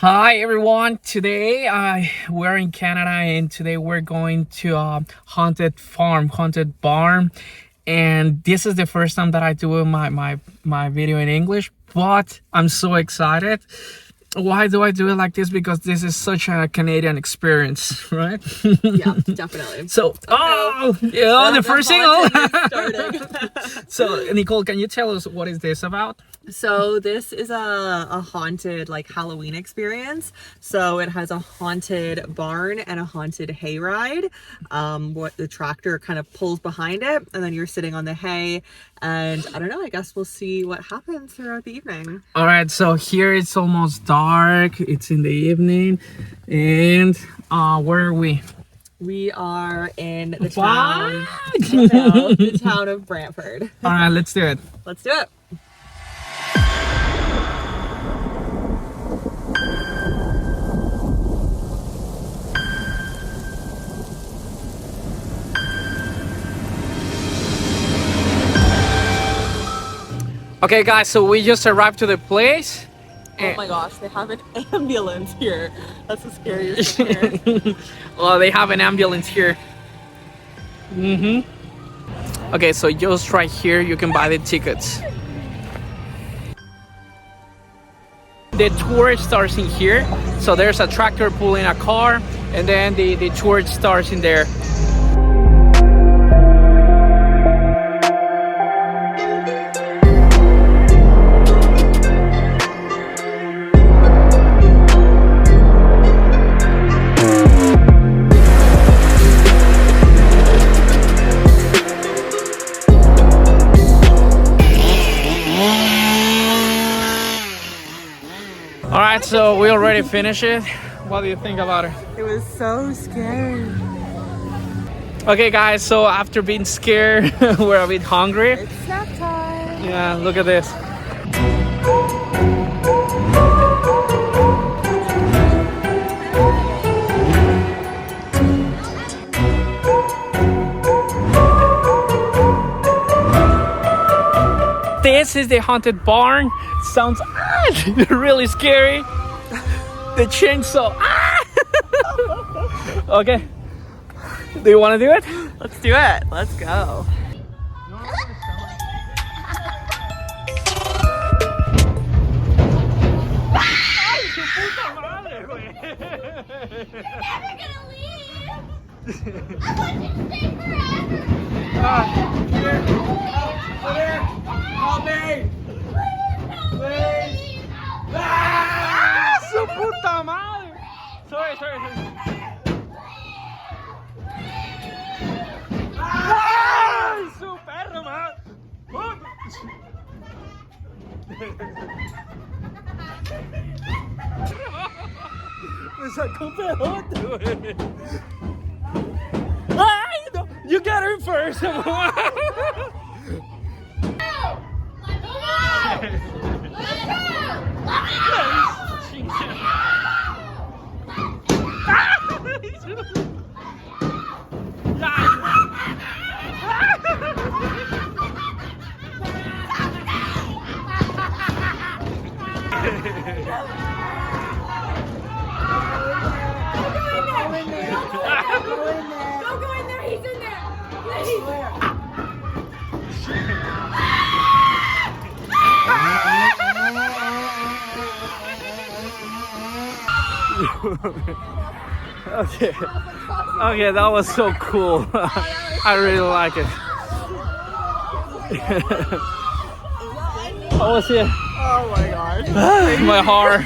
Hi everyone. Today we're in Canada, and today we're going to haunted farm, haunted barn, and this is the first time that I do my video in English, but I'm so excited. Why do I do it like this? Because this is such a Canadian experience, right? Yeah, definitely. So, the first single. Starting. So, Nicole, can you tell us what is this about? So this is a haunted like Halloween experience. So it has a haunted barn and a haunted hayride. What the tractor kind of pulls behind it, and then you're sitting on the hay. And I don't know, I guess we'll see what happens throughout the evening. All right, so here it's almost dark. It's in the evening, and where are we? We are in the town. The town of Brantford. All right, let's do it. Let's do it. Okay, guys, so we just arrived to the place. Oh my gosh, they have an ambulance here. That's the scariest thing here. Well, they have an ambulance here. Okay, so just right here, you can buy the tickets. The tour starts in here. So there's a tractor pulling a car, and then the tour starts in there. All right, so we already finished it. What do you think about it? It was so scary. Okay, guys, so after being scared, we're a bit hungry. It's snack time. Yeah, look at this. This is the haunted barn. Sounds really scary. The chainsaw. Okay. Do you want to do it? Let's do it. Let's go. Never gonna leave! I want you to stay forever! Help me! Please! Su puta madre! Sorry. Su perro, man! Me sacó un pedote, güey. Ay, no. You got her first. Don't go in there, he's in there! Please! Okay, that was so cool. I really like it. How was it? Oh my gosh. My heart.